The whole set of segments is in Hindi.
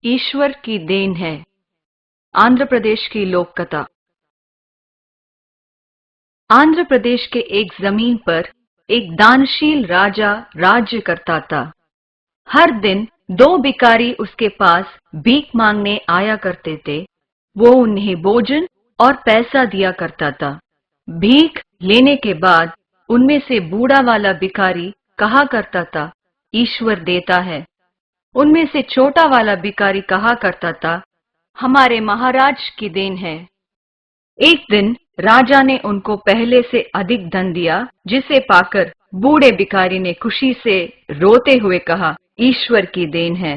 ईश्वर की देन है। आंध्र प्रदेश की लोक कथा। आंध्र प्रदेश के एक जमीन पर एक दानशील राजा राज्य करता था। हर दिन दो भिखारी उसके पास भीख मांगने आया करते थे। वो उन्हें भोजन और पैसा दिया करता था। भीख लेने के बाद उनमें से बूढ़ा वाला भिखारी कहा करता था, ईश्वर देता है। उनमें से छोटा वाला भिखारी कहा करता था, हमारे महाराज की देन है। एक दिन राजा ने उनको पहले से अधिक धन दिया, जिसे पाकर बूढ़े भिखारी ने खुशी से रोते हुए कहा, ईश्वर की देन है।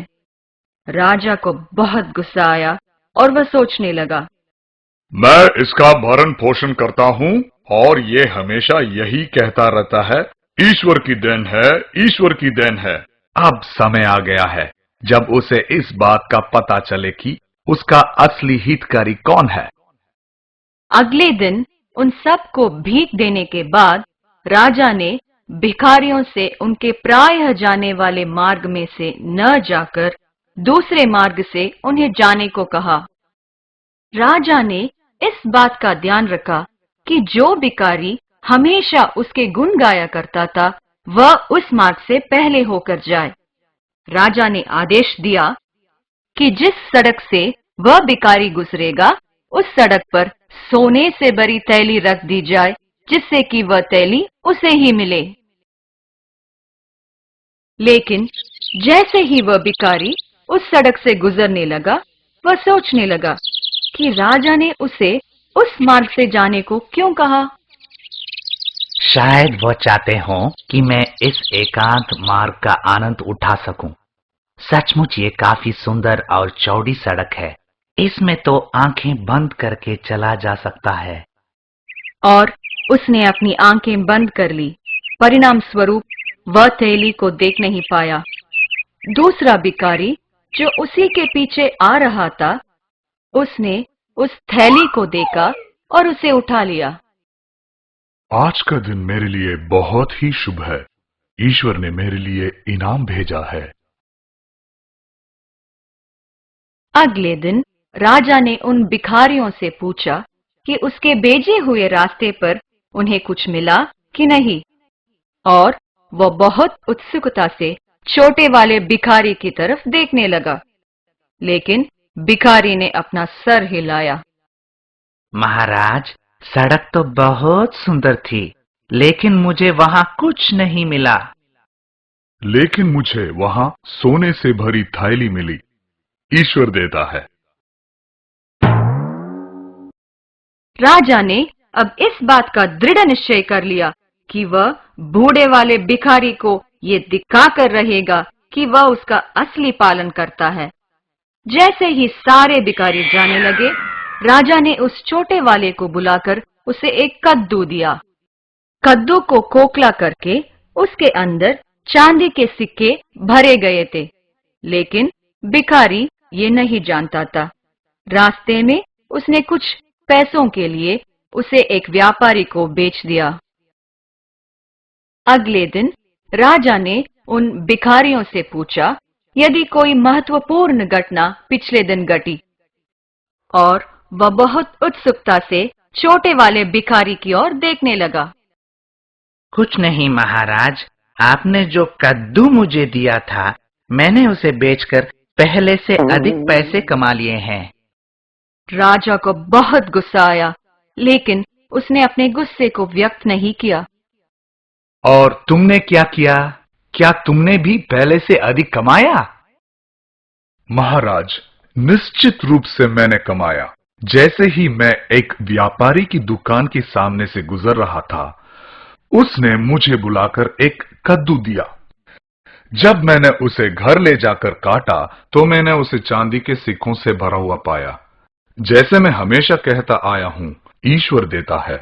राजा को बहुत गुस्सा आया और वह सोचने लगा, मैं इसका भरण पोषण करता हूँ और ये हमेशा यही कहता रहता है, ईश्वर की देन है, ईश्वर की देन है। अब समय आ गया है जब उसे इस बात का पता चले कि उसका असली हितकारी कौन है। अगले दिन उन सब को भीख देने के बाद राजा ने भिखारियों से उनके प्रायः जाने वाले मार्ग में से न जाकर दूसरे मार्ग से उन्हें जाने को कहा। राजा ने इस बात का ध्यान रखा कि जो भिखारी हमेशा उसके गुण गाया करता था, वह उस मार्ग से पहले होकर जाए। राजा ने आदेश दिया कि जिस सड़क से वह भिखारी गुजरेगा, उस सड़क पर सोने से भरी थैली रख दी जाए, जिससे कि वह थैली उसे ही मिले। लेकिन जैसे ही वह भिखारी उस सड़क से गुजरने लगा, वह सोचने लगा कि राजा ने उसे उस मार्ग से जाने को क्यों कहा। शायद वह चाहते हों कि मैं इस एकांत मार्ग का आनंद उठा सकूं। सचमुच ये काफी सुंदर और चौड़ी सड़क है। इसमें तो आंखें बंद करके चला जा सकता है। और उसने अपनी आंखें बंद कर ली। परिणाम स्वरूप वह थैली को देख नहीं पाया। दूसरा भिखारी जो उसी के पीछे आ रहा था, उसने उस थैली को देखा और उसे उठा लिया। आज का दिन मेरे लिए बहुत ही शुभ है। ईश्वर ने मेरे लिए इनाम भेजा है। अगले दिन राजा ने उन भिखारियों से पूछा कि उसके भेजे हुए रास्ते पर उन्हें कुछ मिला कि नहीं, और वह बहुत उत्सुकता से छोटे वाले भिखारी की तरफ देखने लगा। लेकिन भिखारी ने अपना सर हिलाया। महाराज, सड़क तो बहुत सुंदर थी, लेकिन मुझे वहां कुछ नहीं मिला। लेकिन मुझे वहां सोने से भरी थैली मिली। ईश्वर देता है। राजा ने अब इस बात का दृढ़ निश्चय कर लिया कि वह बूढ़े वाले भिखारी को ये दिखाकर रहेगा कि वह उसका असली पालन करता है। जैसे ही सारे भिखारी जाने लगे, राजा ने उस छोटे वाले को बुलाकर उसे एक कद्दू दिया। कद्दू को खोखला करके उसके अंदर चांदी के सिक्के भरे गए थे, लेकिन भिखारी ये नहीं जानता था। रास्ते में उसने कुछ पैसों के लिए उसे एक व्यापारी को बेच दिया। अगले दिन राजा ने उन भिखारियों से पूछा यदि कोई महत्वपूर्ण घटना पिछले दिन घटी, और वह बहुत उत्सुकता से छोटे वाले भिखारी की ओर देखने लगा। कुछ नहीं महाराज, आपने जो कद्दू मुझे दिया था, मैंने उसे बेचकर पहले से अधिक पैसे कमा लिए हैं। राजा को बहुत गुस्सा आया, लेकिन उसने अपने गुस्से को व्यक्त नहीं किया। और तुमने क्या किया? क्या तुमने भी पहले से अधिक कमाया? महाराज, निश्चित रूप से मैंने कमाया। जैसे ही मैं एक व्यापारी की दुकान के सामने से गुजर रहा था, उसने मुझे बुलाकर एक कद्दू दिया। जब मैंने उसे घर ले जाकर काटा, तो मैंने उसे चांदी के सिक्कों से भरा हुआ पाया। जैसे मैं हमेशा कहता आया हूं, ईश्वर देता है।